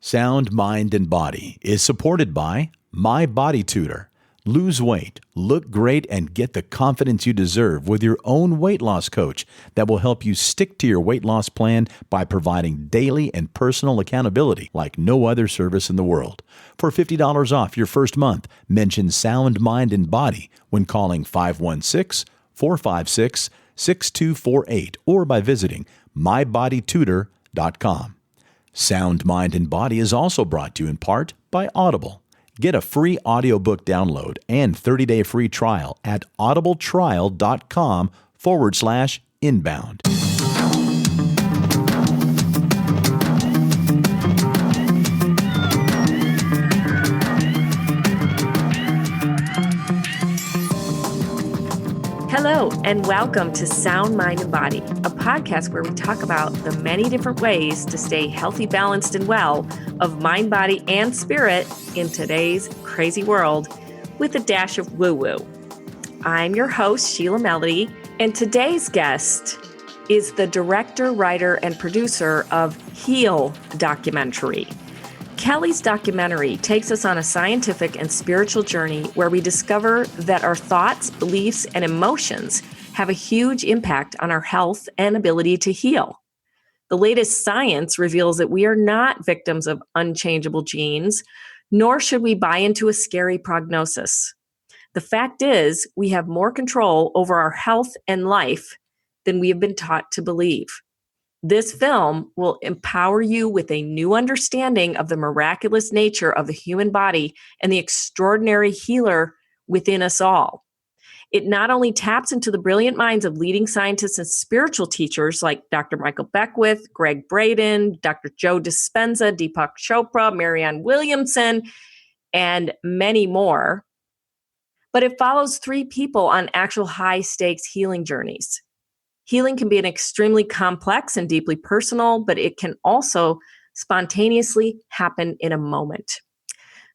Sound Mind and Body is supported by My Body Tutor. Lose weight, look great, and get the confidence you deserve with your own weight loss coach that will help you stick to your weight loss plan by providing daily and personal accountability like no other service in the world. For $50 off your first month, mention Sound Mind and Body when calling 516-456-6248 or by visiting mybodytutor.com. Sound Mind and Body is also brought to you in part by Audible. Get a free audiobook download and 30-day free trial at audibletrial.com/inbound. Hello, and welcome to Sound Mind and Body, a podcast where we talk about the many different ways to stay healthy, balanced, and well of mind, body, and spirit in today's crazy world with a dash of woo-woo. I'm your host, Sheila Melody, and today's guest is the director, writer, and producer of Heal documentary. Kelly's documentary takes us on a scientific and spiritual journey where we discover that our thoughts, beliefs, and emotions have a huge impact on our health and ability to heal. The latest science reveals that we are not victims of unchangeable genes, nor should we buy into a scary prognosis. The fact is, we have more control over our health and life than we have been taught to believe. This film will empower you with a new understanding of the miraculous nature of the human body and the extraordinary healer within us all. It not only taps into the brilliant minds of leading scientists and spiritual teachers like Dr. Michael Beckwith, Gregg Braden, Dr. Joe Dispenza, Deepak Chopra, Marianne Williamson, and many more, but it follows three people on actual high-stakes healing journeys. Healing can be an extremely complex and deeply personal, but it can also spontaneously happen in a moment.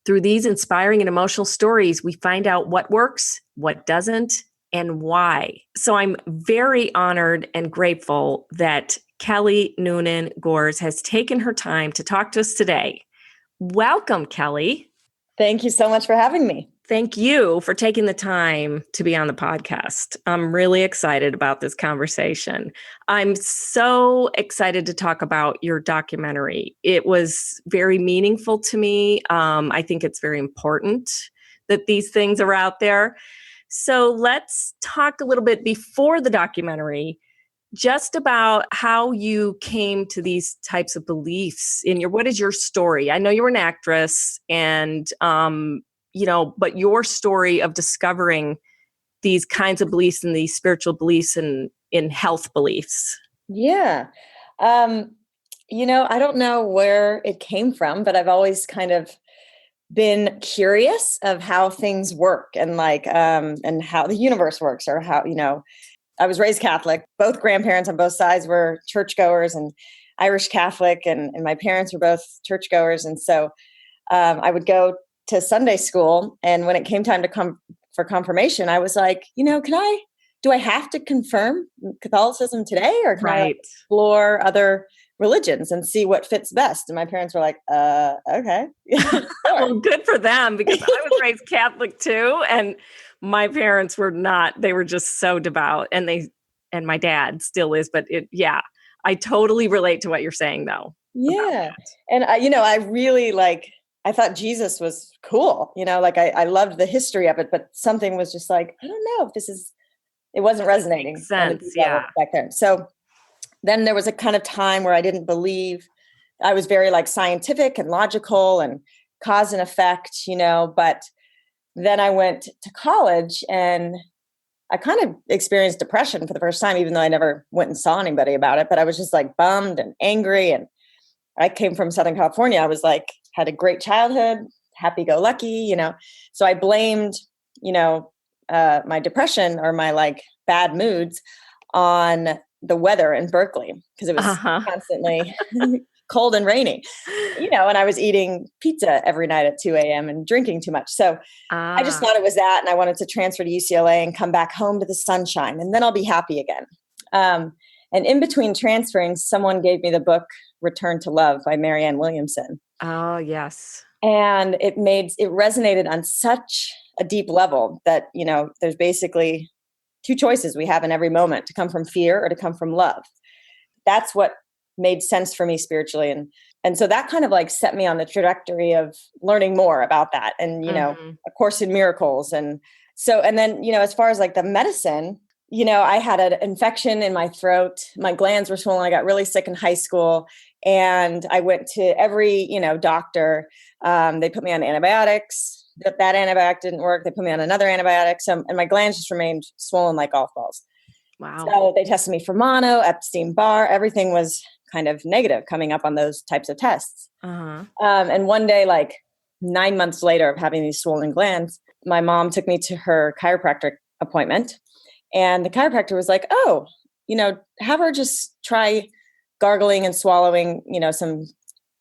Through these inspiring and emotional stories, we find out what works, what doesn't, and why. So I'm very honored and grateful that Kelly Noonan Gores has taken her time to talk to us today. Welcome, Kelly. Thank you so much for having me. Thank you for taking the time to be on the podcast. I'm really excited about this conversation. I'm so excited to talk about your documentary. It was very meaningful to me. I think it's very important that these things are out there. So let's talk a little bit before the documentary, just about how you came to these types of beliefs what is your story? I know you were an actress and, but your story of discovering these kinds of beliefs and these spiritual beliefs and in health beliefs. Yeah. I don't know where it came from, but I've always kind of been curious of how things work and and how the universe works, or how, I was raised Catholic. Both grandparents on both sides were churchgoers and Irish Catholic, and my parents were both churchgoers. And so I would go to Sunday school. And when it came time to come for confirmation, I was like, do I have to confirm Catholicism today, or can I explore other religions and see what fits best? And my parents were like, okay. Well, good for them, because I was raised Catholic too. And my parents were not, they were just so devout, and my dad still is, but I totally relate to what you're saying though. Yeah. And I really I thought Jesus was cool, I loved the history of it, but something was just like, I don't know if it wasn't resonating. Makes sense, yeah. Back then. So then there was a kind of time where I didn't believe. I was very scientific and logical and cause and effect, but then I went to college and I kind of experienced depression for the first time, even though I never went and saw anybody about it, but I was just bummed and angry. And I came from Southern California. I was had a great childhood, happy-go-lucky, So I blamed, my depression or my bad moods on the weather in Berkeley, because it was constantly cold and rainy, and I was eating pizza every night at 2 a.m. and drinking too much. So I just thought it was that. And I wanted to transfer to UCLA and come back home to the sunshine, and then I'll be happy again. And in between transferring, someone gave me the book Return to Love by Marianne Williamson. Oh, yes. And it resonated on such a deep level that, there's basically two choices we have in every moment, to come from fear or to come from love. That's what made sense for me spiritually. And so that kind of like set me on the trajectory of learning more about that. And, A Course in Miracles. And then, as far as like the medicine, I had an infection in my throat. My glands were swollen. I got really sick in high school. And I went to every, doctor. They put me on antibiotics. That antibiotic didn't work. They put me on another antibiotic. And my glands just remained swollen like golf balls. Wow. So they tested me for mono, Epstein-Barr. Everything was kind of negative coming up on those types of tests. Uh-huh. And one day, like 9 months later of having these swollen glands, my mom took me to her chiropractic appointment. And the chiropractor was like, oh, have her just try gargling and swallowing, some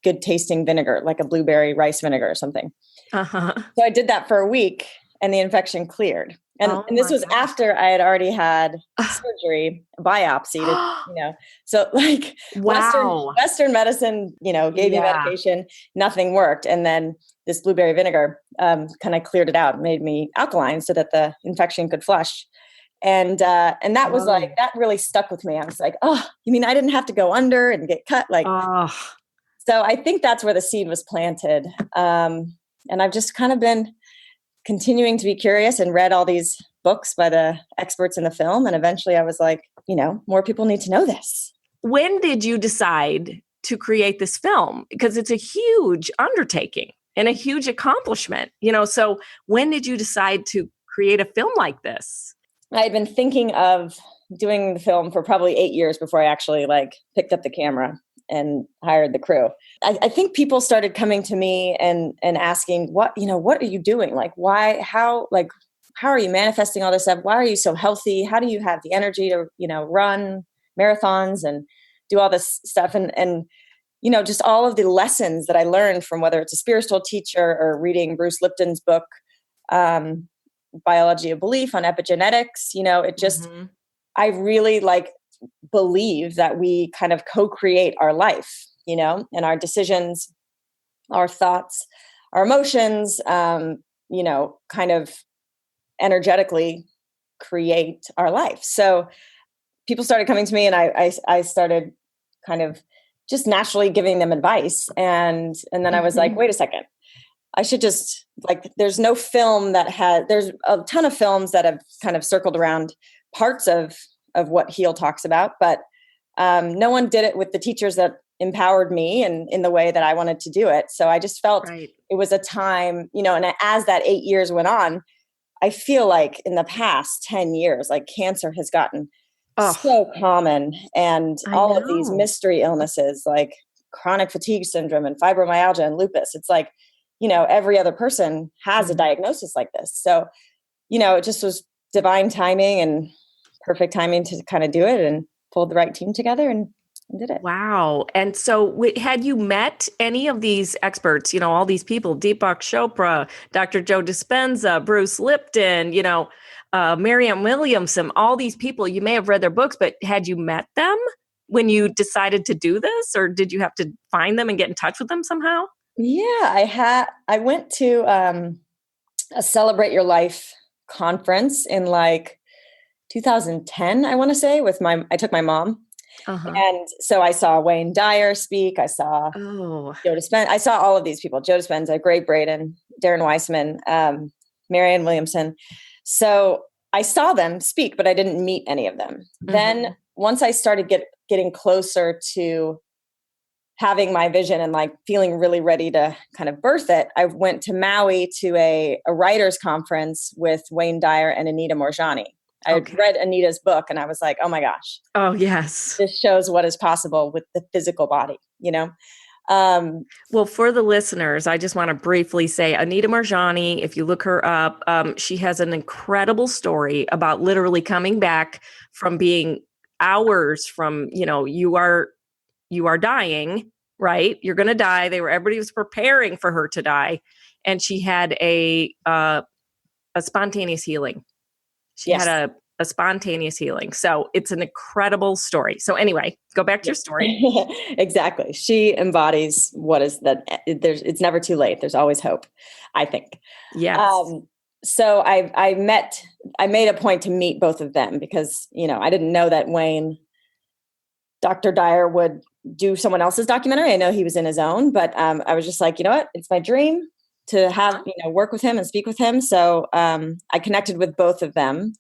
good tasting vinegar, like a blueberry rice vinegar or something. Uh-huh. So I did that for a week and the infection cleared. And this was after I had already had surgery, biopsy, so like wow. Western medicine, gave me medication, nothing worked. And then this blueberry vinegar kind of cleared it out, made me alkaline so that the infection could flush. And that was like, that really stuck with me. I was like, oh, you mean I didn't have to go under and get cut? So I think that's where the seed was planted. And I've just kind of been continuing to be curious and read all these books by the experts in the film. And eventually I was like, more people need to know this. When did you decide to create this film? Because it's a huge undertaking and a huge accomplishment, so when did you decide to create a film like this? I had been thinking of doing the film for probably 8 years before I actually picked up the camera and hired the crew. I think people started coming to me and asking, what are you doing? Like, why, how are you manifesting all this stuff? Why are you so healthy? How do you have the energy to, run marathons and do all this stuff? And just all of the lessons that I learned from whether it's a spiritual teacher or reading Bruce Lipton's book, Biology of Belief on epigenetics, it just, I really believe that we kind of co-create our life, and our decisions, our thoughts, our emotions, kind of energetically create our life. So people started coming to me and I started kind of just naturally giving them advice. And then I was like, wait a second, I should just there's no film there's a ton of films that have kind of circled around parts of what Heal talks about, but no one did it with the teachers that empowered me and in the way that I wanted to do it. So I just felt it was a time, and as that 8 years went on, I feel like in the past 10 years, cancer has gotten so common, and all of these mystery illnesses like chronic fatigue syndrome and fibromyalgia and lupus. It's every other person has a diagnosis like this. So, it just was divine timing and perfect timing to kind of do it, and pulled the right team together and did it. Wow. And so had you met any of these experts, all these people, Deepak Chopra, Dr. Joe Dispenza, Bruce Lipton, Marianne Williamson, all these people, you may have read their books, but had you met them when you decided to do this, or did you have to find them and get in touch with them somehow? Yeah, I went to a Celebrate Your Life conference in 2010, I want to say, I took my mom. Uh-huh. And so I saw Wayne Dyer speak. I saw Joe Dispenza. I saw all of these people, Joe Dispenza, Gregg Braden, Darren Weissman, Marianne Williamson. So I saw them speak, but I didn't meet any of them. Mm-hmm. Then once I started getting closer to having my vision and feeling really ready to kind of birth it, I went to Maui to a writer's conference with Wayne Dyer and Anita Moorjani. I had read Anita's book and I was like, oh my gosh. Oh, yes. This shows what is possible with the physical body, Well, for the listeners, I just want to briefly say Anita Moorjani, if you look her up, she has an incredible story about literally coming back from being hours from, you are dying, right? You're going to die. Everybody was preparing for her to die. And she had a spontaneous healing. She had a spontaneous healing. So it's an incredible story. So anyway, go back to your story. Exactly. She embodies what is that. It's never too late. There's always hope, I think. Yes. So I made a point to meet both of them because, I didn't know that Dr. Dyer would do someone else's documentary. I know he was in his own, but I was just like, you know what? It's my dream to have, work with him and speak with him. So I connected with both of them.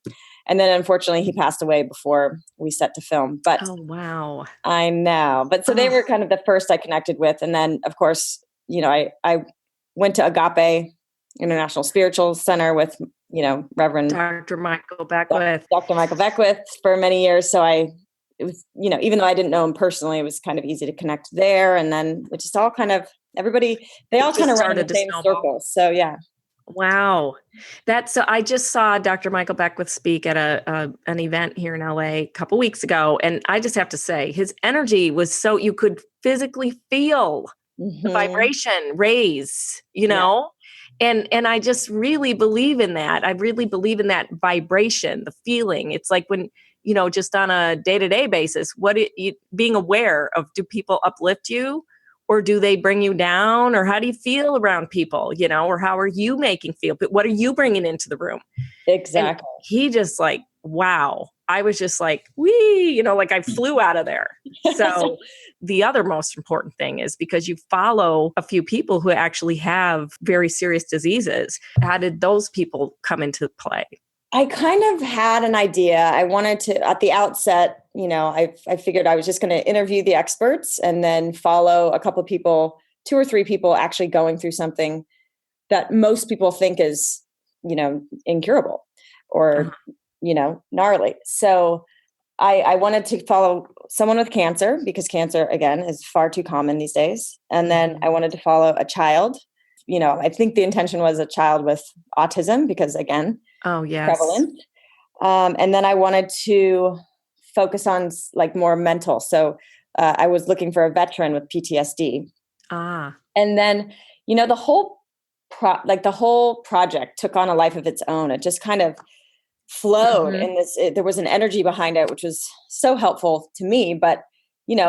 And then unfortunately he passed away before we set to film. But oh, wow. I know. But so they were kind of the first I connected with. And then of course, I went to Agape International Spiritual Center with, Reverend Dr. Michael Beckwith. Dr. Michael Beckwith for many years. So it was, even though I didn't know him personally, it was kind of easy to connect there. And then it just all kind of, they all kind of run in the same circles. So yeah. Wow. So I just saw Dr. Michael Beckwith speak at an event here in LA a couple weeks ago. And I just have to say his energy was so, you could physically feel the vibration raise, Yeah. And I just really believe in that. I really believe in that vibration, the feeling. It's like when, just on a day-to-day basis, being aware of, do people uplift you or do they bring you down, or how do you feel around people, or how are you making feel? But what are you bringing into the room? Exactly. And he just like, wow. I was just like, wee, like I flew out of there. So the other most important thing is because you follow a few people who actually have very serious diseases. How did those people come into play? I kind of had an idea. I wanted to, at the outset, I figured I was just going to interview the experts and then follow a couple of people, 2 or 3 people actually going through something that most people think is, incurable or, gnarly. So I wanted to follow someone with cancer because cancer, again, is far too common these days. And then I wanted to follow a child. I think the intention was a child with autism because, again, oh yes, prevalent. And then I wanted to focus on like more mental. So I was looking for a veteran with PTSD. And then, the whole project took on a life of its own. It just kind of flowed in this. There was an energy behind it, which was so helpful to me. But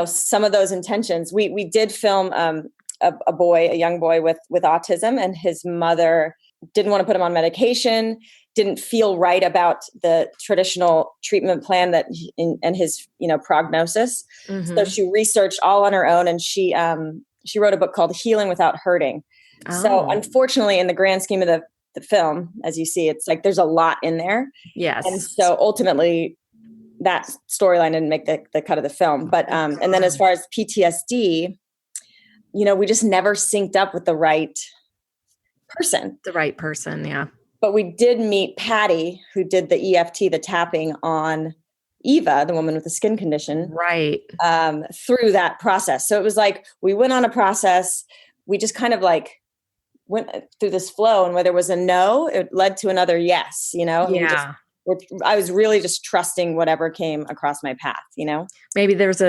some of those intentions, we did film a young boy with autism, and his mother didn't want to put him on medication, didn't feel right about the traditional treatment plan and his, prognosis. So she researched all on her own, and she wrote a book called Healing Without Hurting. So unfortunately, in the grand scheme of the film, as you see, it's like there's a lot in there. Yes. And so ultimately that storyline didn't make the cut of the film. But and then as far as PTSD, we just never synced up with the right person. The right person, yeah. But we did meet Patty, who did the EFT, the tapping on Eva, the woman with the skin condition, right? Through that process. So it was like we went on a process. We just kind of like went through this flow, and where there was a no, it led to another yes. Yeah. I was really just trusting whatever came across my path. Maybe there's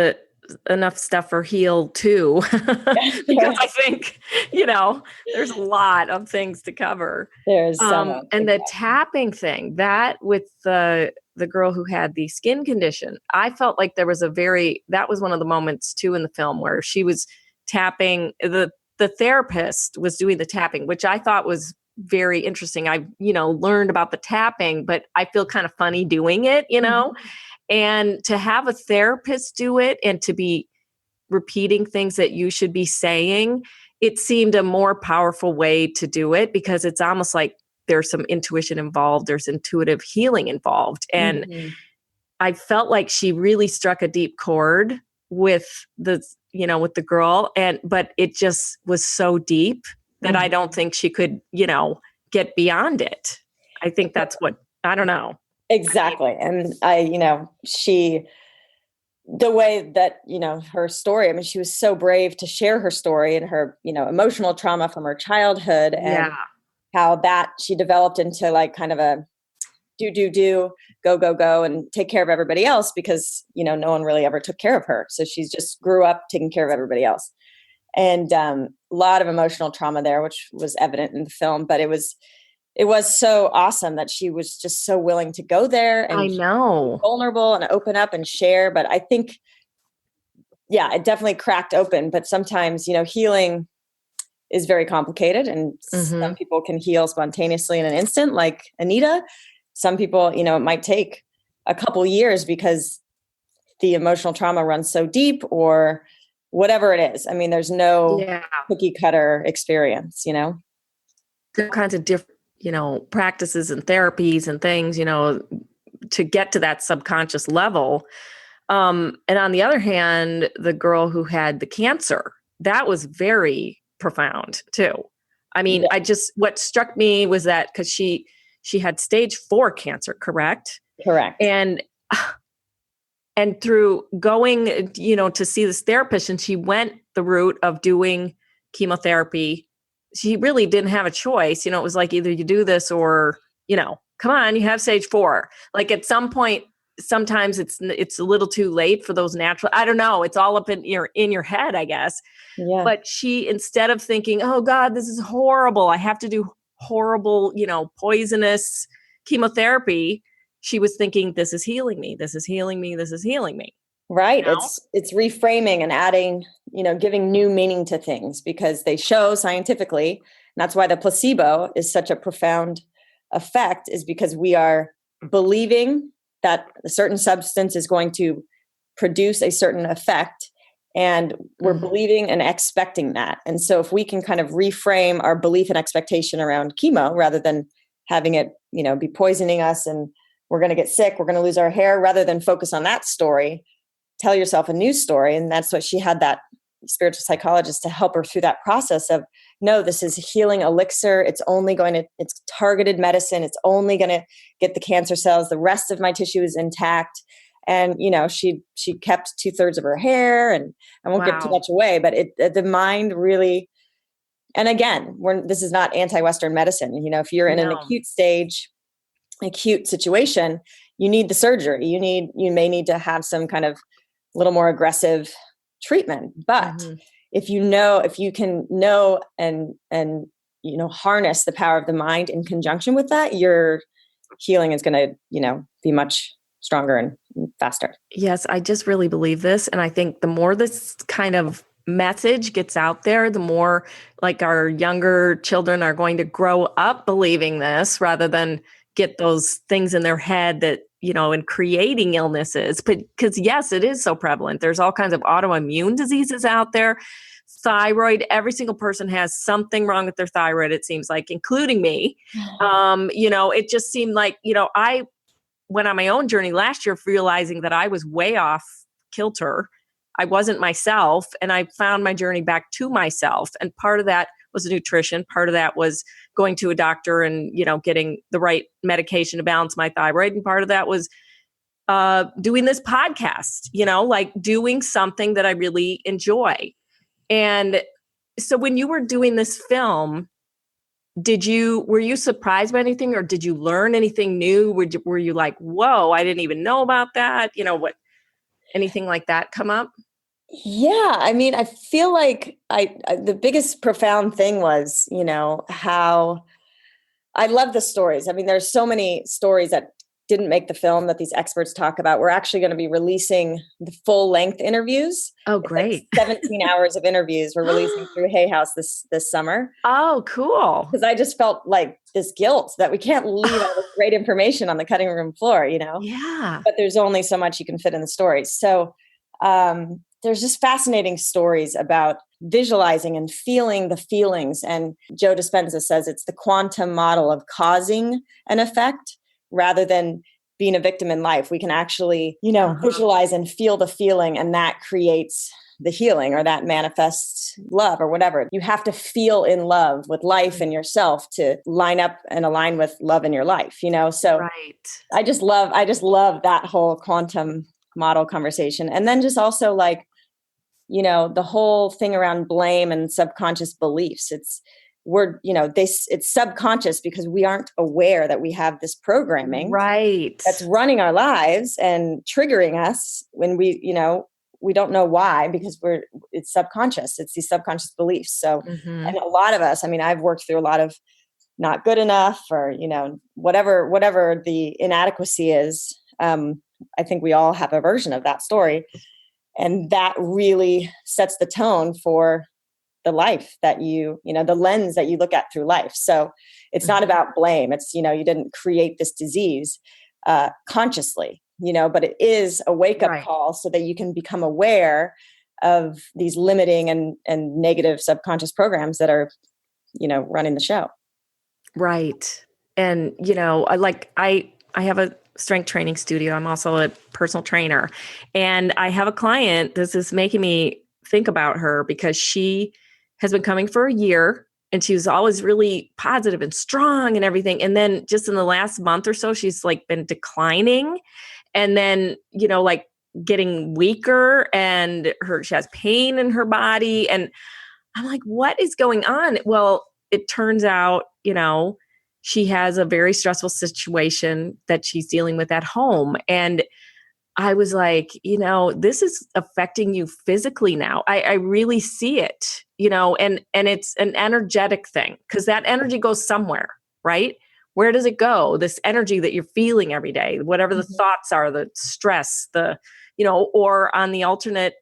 enough stuff for heal too, because I think, there's a lot of things to cover. There's so much. And the tapping thing, that with the girl who had the skin condition, I felt like that was one of the moments too in the film where she was tapping, the therapist was doing the tapping, which I thought was very interesting. I, learned about the tapping, but I feel kind of funny doing it, and to have a therapist do it and to be repeating things that you should be saying, it seemed a more powerful way to do it because it's almost like there's some intuition involved. There's intuitive healing involved. And I felt like she really struck a deep chord with with the girl. But it just was so deep that I don't think she could, get beyond it. I think that's I don't know. Exactly. And the way that, her story, she was so brave to share her story and her, emotional trauma from her childhood and how that she developed into like kind of a go, and take care of everybody else because, no one really ever took care of her. So she's just grew up taking care of everybody else. And a lot of emotional trauma there, which was evident in the film, but it was it was so awesome that she was just so willing to go there and I know. be vulnerable and open up and share. But I think, yeah, it definitely cracked open. But sometimes, healing is very complicated, and some people can heal spontaneously in an instant, like Anita. Some people, it might take a couple years because the emotional trauma runs so deep, or whatever it is. I mean, there's no cookie cutter experience, There are kinds of different, practices and therapies and things, to get to that subconscious level. And on the other hand, the girl who had the cancer, that was very profound too. I mean, what struck me was that because she had stage 4 cancer, correct? Correct. And through going, to see this therapist, and she went the route of doing chemotherapy, she really didn't have a choice. It was like, either you do this or, come on, you have stage 4. Like at some point, sometimes it's a little too late for those natural, I don't know. It's all up in your head, I guess. Yeah. But she, instead of thinking, oh God, this is horrible, I have to do horrible, poisonous chemotherapy, she was thinking, this is healing me. This is healing me. This is healing me. Right. It's reframing and adding, giving new meaning to things, because they show scientifically, and that's why the placebo is such a profound effect, is because we are believing that a certain substance is going to produce a certain effect, and we're believing and expecting that. And so if we can kind of reframe our belief and expectation around chemo, rather than having it, be poisoning us and we're going to get sick, we're going to lose our hair, rather than focus on that story, tell yourself a new story. And that's what she had, that spiritual psychologist to help her through that process of, no, this is a healing elixir. It's targeted medicine. It's only going to get the cancer cells. The rest of my tissue is intact. And, she kept 2/3 of her hair, and I won't give too much away, but the mind really, and again, this is not anti-Western medicine. If you're in an acute situation, you need the surgery. You may need to have some kind of little more aggressive treatment. But if you can know and harness the power of the mind in conjunction with that, your healing is going to, be much stronger and faster. Yes, I just really believe this. And I think the more this kind of message gets out there, the more like our younger children are going to grow up believing this, rather than get those things in their head that, and creating illnesses. But because yes, it is so prevalent. There's all kinds of autoimmune diseases out there. Thyroid, every single person has something wrong with their thyroid, it seems like, including me. It just seemed like, I went on my own journey last year, realizing that I was way off kilter. I wasn't myself, and I found my journey back to myself. And part of that was nutrition. Part of that was going to a doctor and, getting the right medication to balance my thyroid. And part of that was doing this podcast, like doing something that I really enjoy. And so when you were doing this film, were you surprised by anything, or did you learn anything new? Were you like, whoa, I didn't even know about that? Anything like that come up? Yeah. I mean, I feel like the biggest profound thing was, how I love the stories. I mean, there's so many stories that didn't make the film that these experts talk about. We're actually going to be releasing the full length interviews. Oh, great. Like 17 hours of interviews we're releasing through Hay House this summer. Oh, cool. Because I just felt like this guilt that we can't leave all this great information on the cutting room floor, Yeah. But there's only so much you can fit in the stories. So there's just fascinating stories about visualizing and feeling the feelings. And Joe Dispenza says it's the quantum model of causing an effect rather than being a victim in life. We can actually, visualize and feel the feeling, and that creates the healing, or that manifests love, or whatever. You have to feel in love with life and yourself to line up and align with love in your life, So right. I just love that whole quantum model conversation. And then just also like, the whole thing around blame and subconscious beliefs. It's subconscious because we aren't aware that we have this programming that's running our lives and triggering us when we don't know why, because it's subconscious. It's these subconscious beliefs. So, and a lot of us, I mean, I've worked through a lot of not good enough, or, whatever the inadequacy is. I think we all have a version of that story. And that really sets the tone for the life that the lens that you look at through life. So it's not about blame. It's, you didn't create this disease consciously, but it is a wake-up call so that you can become aware of these limiting and negative subconscious programs that are, running the show. Right. And, I have a strength training studio. I'm also a personal trainer, and I have a client. This is making me think about her because she has been coming for a year, and she was always really positive and strong and everything. And then just in the last month or so, she's like been declining, and then, getting weaker, and she has pain in her body. And I'm like, what is going on? Well, it turns out, she has a very stressful situation that she's dealing with at home. And I was like, this is affecting you physically now. I really see it, and it's an energetic thing, because that energy goes somewhere, right? Where does it go? This energy that you're feeling every day, whatever the thoughts are, the stress, or on the alternate,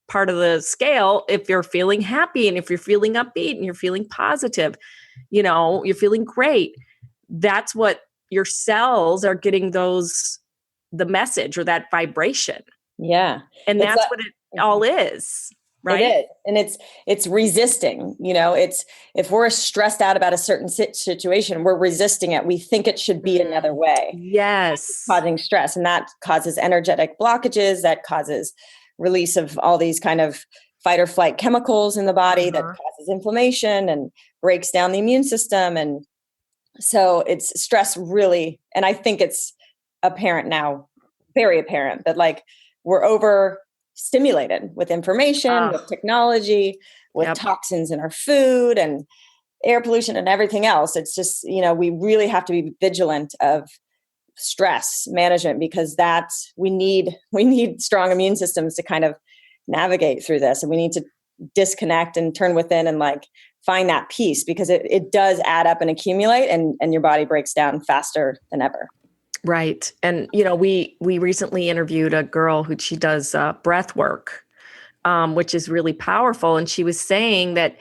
part of the scale, if you're feeling happy and if you're feeling upbeat and you're feeling positive, you're feeling great, that's what your cells are getting, the message or that vibration. Yeah. And that's what it all is. Right. It is. And it's resisting, it's, if we're stressed out about a certain situation, we're resisting it. We think it should be another way. Yes. Causing stress. And that causes energetic blockages, that causes release of all these kind of fight or flight chemicals in the body that causes inflammation and breaks down the immune system. And so it's stress really, and I think it's apparent now, very apparent, that we're overstimulated with information, with technology, with toxins in our food and air pollution and everything else. It's just, we really have to be vigilant of stress management, because we need strong immune systems to kind of navigate through this. And we need to disconnect and turn within and find that peace, because it does add up and accumulate, and your body breaks down faster than ever. Right. And, we recently interviewed a girl who she does breath work, which is really powerful. And she was saying that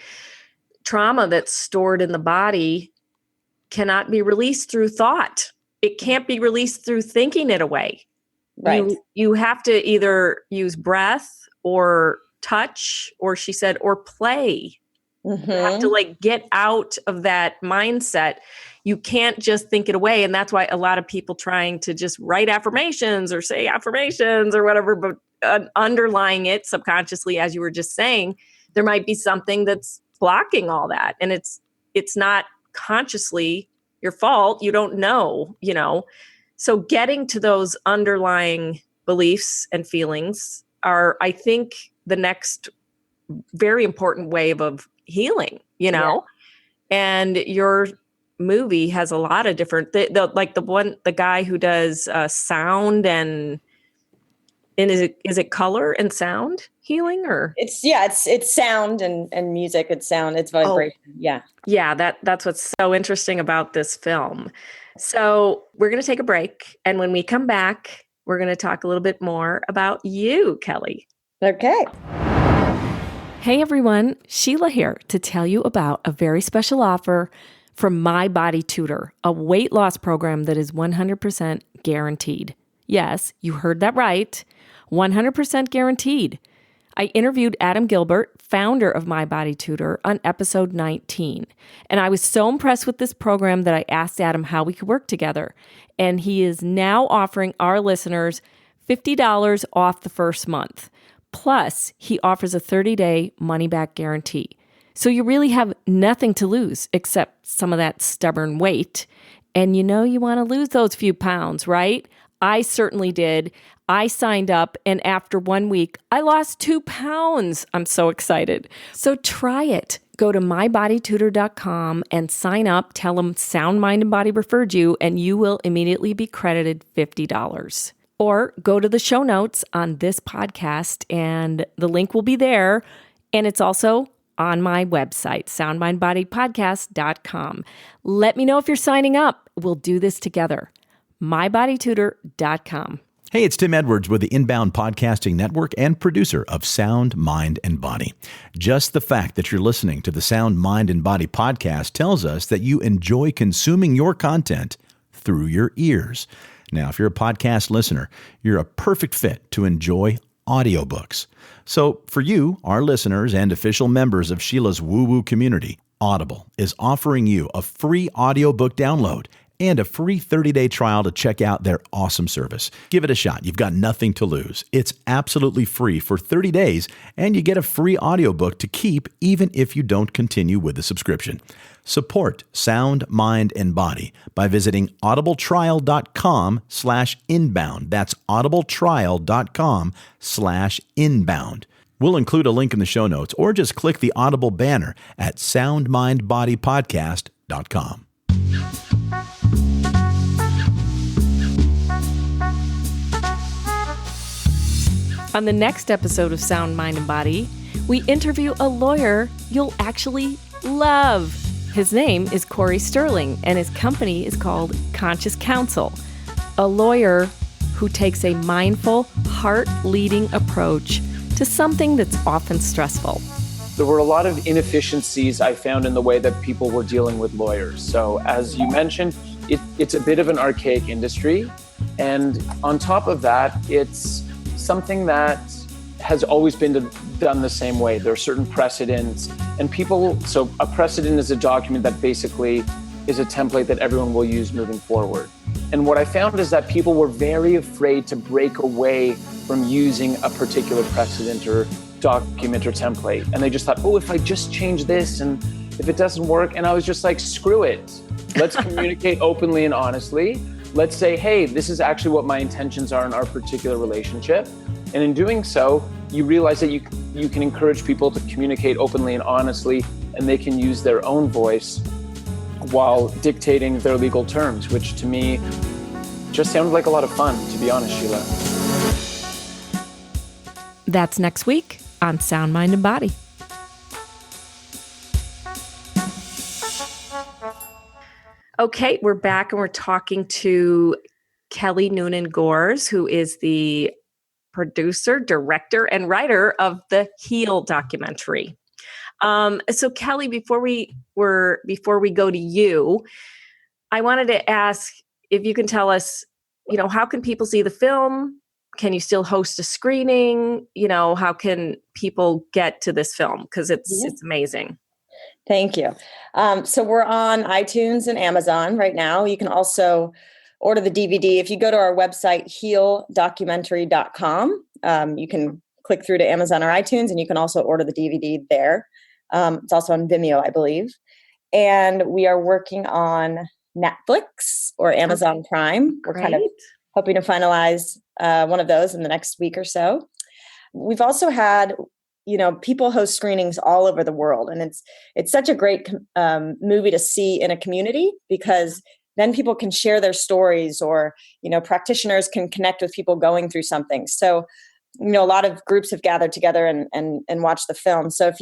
trauma that's stored in the body cannot be released through thought. It can't be released through thinking it away. Right. You have to either use breath or touch, or she said, or play. You have to get out of that mindset. You can't just think it away. And that's why a lot of people trying to just write affirmations or say affirmations or whatever, but underlying it subconsciously, as you were just saying, there might be something that's blocking all that. And it's not consciously your fault. You don't know, So getting to those underlying beliefs and feelings are, I think, the next very important wave of healing, and your movie has a lot of different, the guy who does sound and is it color and sound healing, or it's sound and music. It's sound, it's vibration. That's what's so interesting about this film. So we're going to take a break, and when we come back, we're going to talk a little bit more about you, Kelly. Okay. Hey everyone, Sheila here to tell you about a very special offer from My Body Tutor, a weight loss program that is 100% guaranteed. Yes, you heard that right. 100% guaranteed. I interviewed Adam Gilbert, founder of My Body Tutor, on episode 19. And I was so impressed with this program that I asked Adam how we could work together. And he is now offering our listeners $50 off the first month. Plus, he offers a 30-day money-back guarantee. So you really have nothing to lose except some of that stubborn weight. And you want to lose those few pounds, right? I certainly did. I signed up, and after 1 week, I lost 2 pounds. I'm so excited. So try it. Go to mybodytutor.com and sign up. Tell them Sound Mind and Body referred you, and you will immediately be credited $50. Or go to the show notes on this podcast, and the link will be there. And it's also on my website, soundmindbodypodcast.com. Let me know if you're signing up. We'll do this together. mybodytutor.com. Hey, it's Tim Edwards with the Inbound Podcasting Network and producer of Sound, Mind, and Body. Just the fact that you're listening to the Sound, Mind, and Body podcast tells us that you enjoy consuming your content through your ears. Now, if you're a podcast listener, you're a perfect fit to enjoy audiobooks. So for you, our listeners and official members of Sheila's woo-woo community, Audible is offering you a free audiobook download and a free 30-day trial to check out their awesome service. Give it a shot. You've got nothing to lose. It's absolutely free for 30 days, and you get a free audiobook to keep even if you don't continue with the subscription. Support Sound, Mind, and Body by visiting audibletrial.com/inbound. That's audibletrial.com/inbound. We'll include a link in the show notes, or just click the Audible banner at soundmindbodypodcast.com. On the next episode of Sound, Mind, and Body, we interview a lawyer you'll actually love. His name is Cory Sterling, and his company is called Conscious Counsel, a lawyer who takes a mindful, heart-leading approach to something that's often stressful. There were a lot of inefficiencies I found in the way that people were dealing with lawyers. So as you mentioned, it's a bit of an archaic industry. And on top of that, it's something that has always been done the same way. There are certain precedents and so a precedent is a document that basically is a template that everyone will use moving forward. And what I found is that people were very afraid to break away from using a particular precedent or document or template. And they just thought, oh, if I just change this and if it doesn't work, and I was just like, screw it. Let's communicate openly and honestly. Let's say, hey, this is actually what my intentions are in our particular relationship. And in doing so, you realize that you can encourage people to communicate openly and honestly, and they can use their own voice while dictating their legal terms, which to me just sounded like a lot of fun, to be honest, Sheila. That's next week on Sound, Mind, and Body. Okay, we're back and we're talking to Kelly Noonan Gores, who is the producer, director, and writer of the Heal documentary. So Kelly, before we go to you, I wanted to ask if you can tell us, how can people see the film? Can you still host a screening? How can people get to this film? Because it's amazing. Thank you. So we're on iTunes and Amazon right now. You can also order the DVD. If you go to our website, healdocumentary.com, you can click through to Amazon or iTunes, and you can also order the DVD there. It's also on Vimeo, I believe. And we are working on Netflix or Amazon Prime. We're kind of hoping to finalize one of those in the next week or so. We've also had people host screenings all over the world. And it's such a great movie to see in a community, because then people can share their stories, or, practitioners can connect with people going through something. So, a lot of groups have gathered together and watched the film. So if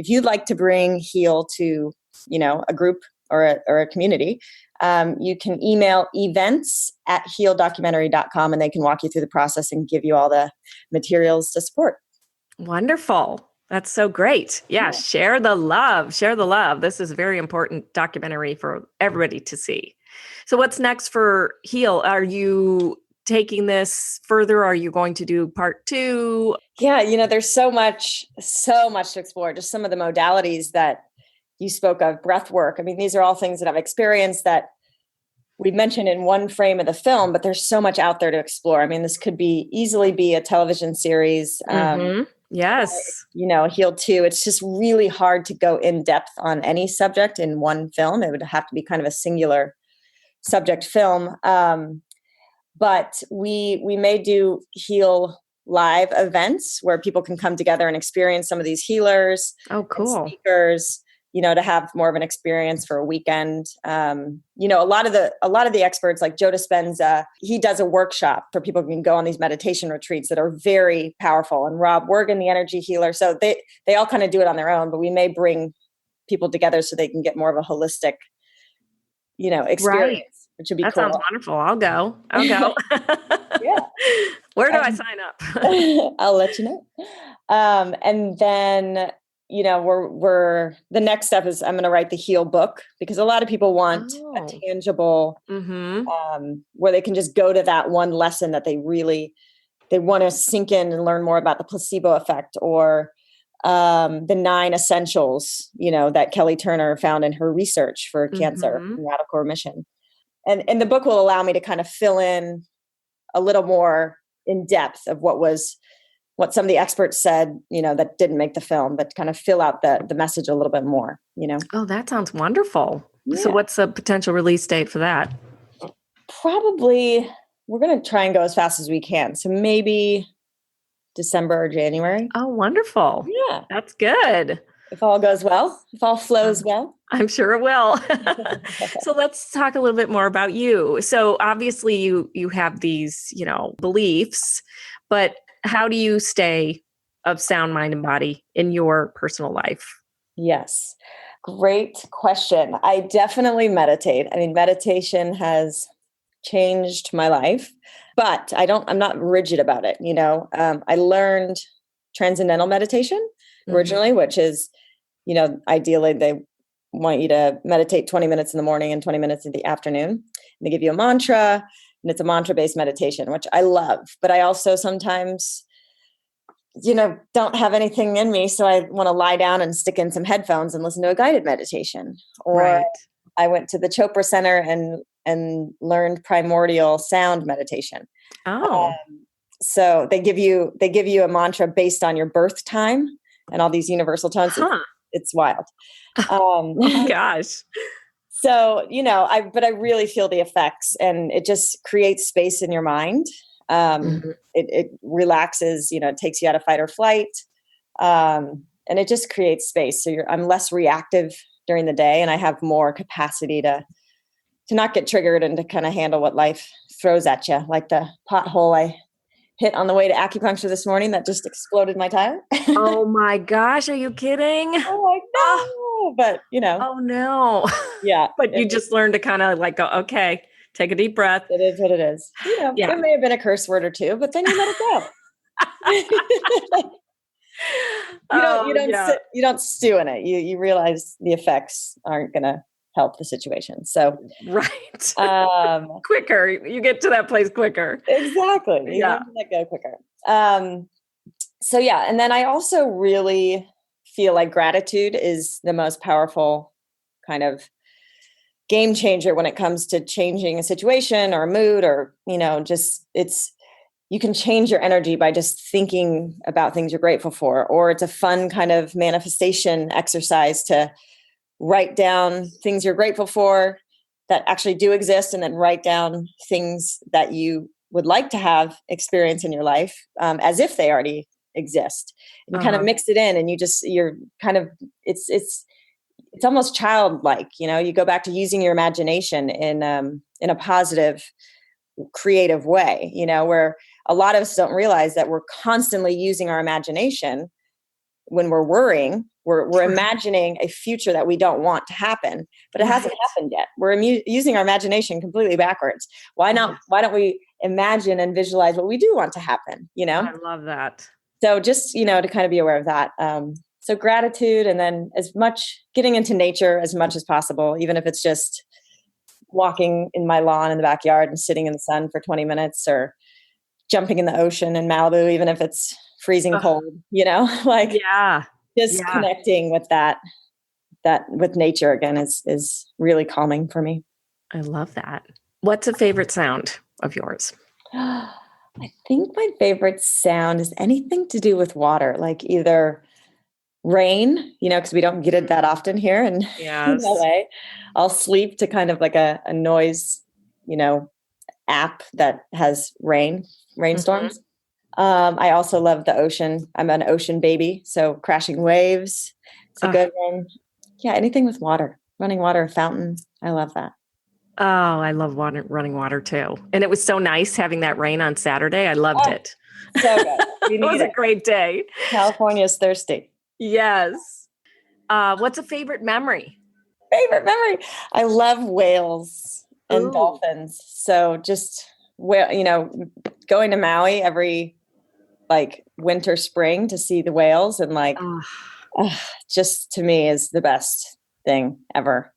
you'd like to bring Heal to, a group or a community, you can email events@healdocumentary.com, and they can walk you through the process and give you all the materials to support. Wonderful. That's so great. Yeah. Share the love. Share the love. This is a very important documentary for everybody to see. So what's next for Heal? Are you taking this further? Are you going to do part 2? Yeah. There's so much to explore. Just some of the modalities that you spoke of, breath work. I mean, these are all things that I've experienced that we mentioned in one frame of the film, but there's so much out there to explore. I mean, this could easily be a television series. Yes. Heal 2. It's just really hard to go in depth on any subject in one film. It would have to be kind of a singular subject film. But we may do Heal live events where people can come together and experience some of these healers. Oh, cool. And speakers to have more of an experience for a weekend. A lot of the experts like Joe Dispenza, he does a workshop for people who can go on these meditation retreats that are very powerful. And Rob Worgan, the energy healer. So they all kind of do it on their own, but we may bring people together so they can get more of a holistic, experience, Right. which would be That cool. sounds wonderful. I'll go. Yeah. Where do I sign up? I'll let you know. And then, we're the next step is I'm going to write the heal book, because a lot of people want a tangible, where they can just go to that one lesson that they want to sink in and learn more about the placebo effect, or the 9 essentials, that Kelly Turner found in her research for cancer and radical remission. And the book will allow me to kind of fill in a little more in depth of what some of the experts said, that didn't make the film, but kind of fill out the message a little bit more, Oh, that sounds wonderful. Yeah. So what's the potential release date for that? Probably we're going to try and go as fast as we can. So maybe December or January. Oh, wonderful. Yeah. That's good. If all goes well, if all flows well. I'm sure it will. So let's talk a little bit more about you. So obviously you have these, beliefs, but how do you stay of sound mind and body in your personal life? Yes. Great question. I definitely meditate. I mean, meditation has changed my life, but I'm not rigid about it. I learned transcendental meditation originally, which is, ideally they want you to meditate 20 minutes in the morning and 20 minutes in the afternoon. And they give you a mantra, and it's a mantra-based meditation, which I love. But I also sometimes, don't have anything in me. So I want to lie down and stick in some headphones and listen to a guided meditation. Or I went to the Chopra Center and learned primordial sound meditation. Oh. So they give you a mantra based on your birth time and all these universal tones. It's wild. Oh my gosh. So, but I really feel the effects, and it just creates space in your mind. It relaxes, it takes you out of fight or flight. And it just creates space. So I'm less reactive during the day, and I have more capacity to not get triggered and to kind of handle what life throws at you. Like the pothole I hit on the way to acupuncture this morning that just exploded my tire. Oh my gosh. Are you kidding? Oh, I know. But, Oh no. Yeah. But you just learned to kind of go, okay, take a deep breath. It is what it is. There may have been a curse word or two, but then you let it go. You don't stew in it. You realize the effects aren't going to help the situation. So, right. Quicker. You get to that place quicker. Exactly. You let go quicker. So yeah. And then I also really feel like gratitude is the most powerful kind of game changer when it comes to changing a situation or a mood, or, you can change your energy by just thinking about things you're grateful for, or it's a fun kind of manifestation exercise to write down things you're grateful for that actually do exist, and then write down things that you would like to have experience in your life as if they already exist. And you kind of mix it in, and you're kind of, it's almost childlike, you go back to using your imagination in a positive, creative way, where a lot of us don't realize that we're constantly using our imagination when we're worrying. We're imagining a future that we don't want to happen, but it hasn't happened yet. We're using our imagination completely backwards. Why don't we imagine and visualize what we do want to happen? I love that. So just, to kind of be aware of that. So gratitude, and then getting into nature as much as possible, even if it's just walking in my lawn in the backyard and sitting in the sun for 20 minutes, or jumping in the ocean in Malibu, even if it's freezing cold, connecting with that with nature again is really calming for me. I love that. What's a favorite sound of yours? I think my favorite sound is anything to do with water, like either rain, because we don't get it that often here in LA. I'll sleep to kind of like a noise, app that has rainstorms. I also love the ocean. I'm an ocean baby. So crashing waves, it's a good one. Yeah, anything with water, running water, a fountain. I love that. Oh, I love running water too. And it was so nice having that rain on Saturday. I loved it. So good. It was a great day. California's thirsty. Yes. What's a favorite memory? Favorite memory. I love whales and Ooh. dolphins. So just going to Maui every like winter, spring to see the whales and just to me is the best thing ever.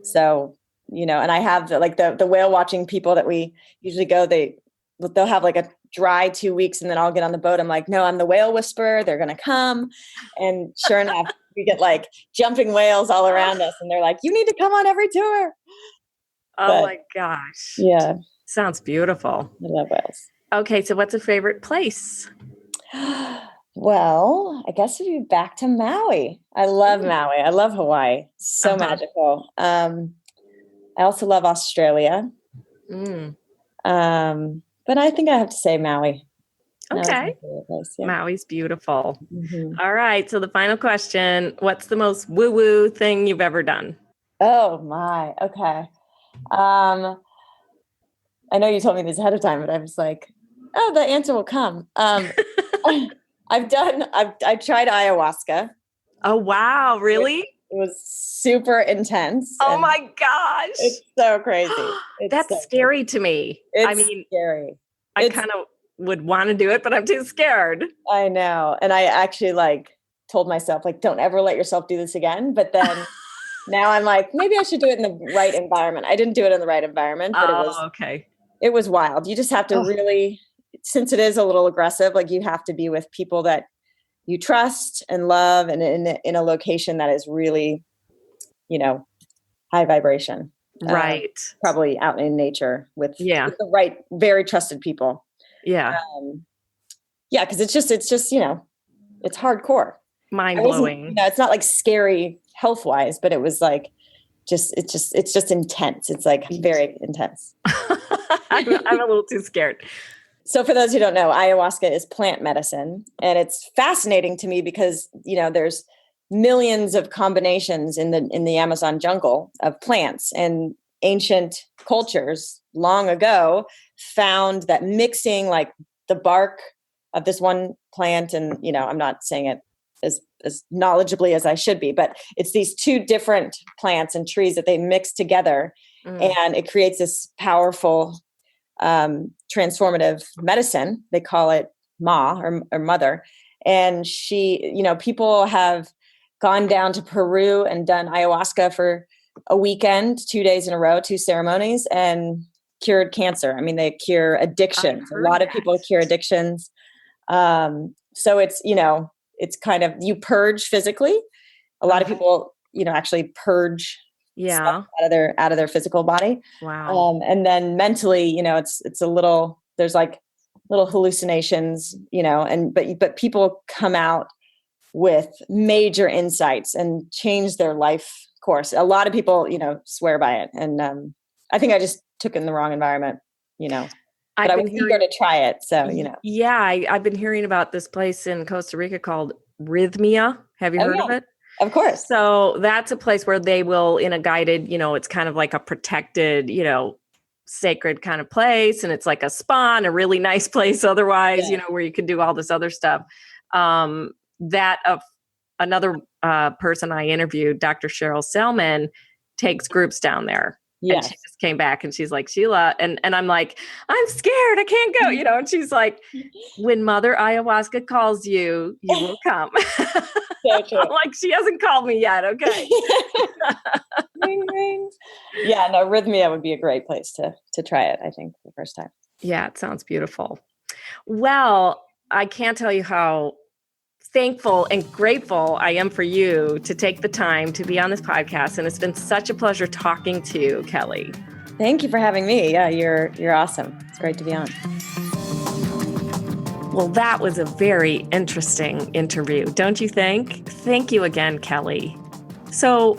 So, and I have the whale watching people that we usually go, they'll have like a dry 2 weeks and then I'll get on the boat. I'm like, no, I'm the whale whisperer. They're going to come. And sure enough, we get like jumping whales all around us and they're like, you need to come on every tour. Oh my gosh. Yeah. Sounds beautiful. I love whales. Okay. So what's a favorite place? Well, I guess it'd be back to Maui. I love Maui. I love Hawaii. So magical. I also love Australia. But I think I have to say Maui. Okay. Place, yeah. Maui's beautiful. Mm-hmm. All right. So the final question, what's the most woo-woo thing you've ever done? Oh my. Okay. I know you told me this ahead of time, but I was like, oh, the answer will come. I tried ayahuasca. Oh, wow. Really? It was super intense. Oh my gosh. It's so crazy. That's so scary to me. It's scary. I kind of would want to do it, but I'm too scared. I know. And I actually told myself, don't ever let yourself do this again. But then now I'm like, maybe I should do it in the right environment. I didn't do it in the right environment, but it was wild. You just have to really, since it is a little aggressive, you have to be with people that you trust and love and in a location that is really, high vibration. Right. Probably out in nature with the right, very trusted people. Yeah. Because it's just, it's hardcore. Mind blowing. It's not scary health wise, but it was it's just intense. It's very intense. I'm a little too scared. So for those who don't know, ayahuasca is plant medicine. And it's fascinating to me because, there's millions of combinations in the Amazon jungle of plants, and ancient cultures long ago found that mixing the bark of this one plant, and, I'm not saying it as knowledgeably as I should be, but it's these two different plants and trees that they mix together and it creates this powerful transformative medicine. They call it Ma or mother. And she, people have gone down to Peru and done ayahuasca for a weekend, 2 days in a row, 2 ceremonies, and cured cancer. I mean, they cure addictions. A lot of people cure addictions. So it's, it's kind of, you purge physically. A lot of people, actually purge stuff out of their physical body. Wow. And then mentally, it's a little, there's little hallucinations, but people come out with major insights and change their life course. A lot of people, swear by it. And I think I just took it in the wrong environment, but I was eager to try it. So, Yeah, I've been hearing about this place in Costa Rica called Rhythmia. Have you heard of it? Of course. So that's a place where they will, in a guided, it's kind of like a protected, sacred kind of place. And it's like a spa and a really nice place otherwise, where you can do all this other stuff. Another person I interviewed, Dr. Cheryl Selman, takes groups down there. Yes. And she just came back and she's like, Sheila, and I'm like, I'm scared. I can't go, and she's like, when Mother Ayahuasca calls you, you will come. So true. I'm like, she hasn't called me yet. Okay. Ring, ring. Yeah, no, Rhythmia would be a great place to try it, I think, the first time. Yeah, it sounds beautiful. Well, I can't tell you how thankful and grateful I am for you to take the time to be on this podcast. And it's been such a pleasure talking to you, Kelly. Thank you for having me. Yeah, you're awesome. It's great to be on. Well, that was a very interesting interview, don't you think? Thank you again, Kelly. So,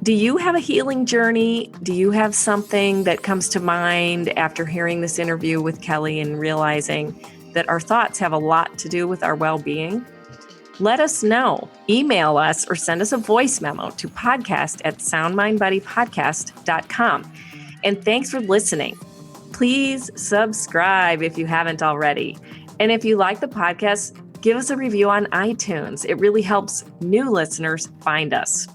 do you have a healing journey? Do you have something that comes to mind after hearing this interview with Kelly and realizing that our thoughts have a lot to do with our well-being? Let us know. Email us or send us a voice memo to podcast@soundmindbodypodcast.com. And thanks for listening. Please subscribe if you haven't already. And if you like the podcast, give us a review on iTunes. It really helps new listeners find us.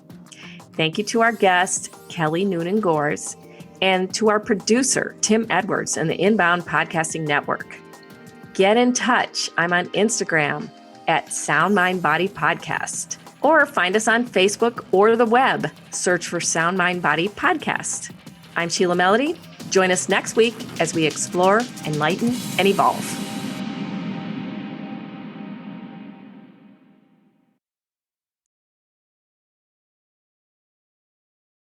Thank you to our guest, Kelly Noonan Gores, and to our producer, Tim Edwards, and the Inbound Podcasting Network. Get in touch. I'm on Instagram @Sound Mind Body Podcast, or find us on Facebook or the web. Search for Sound Mind Body Podcast. I'm Sheila Melody. Join us next week as we explore, enlighten, and evolve.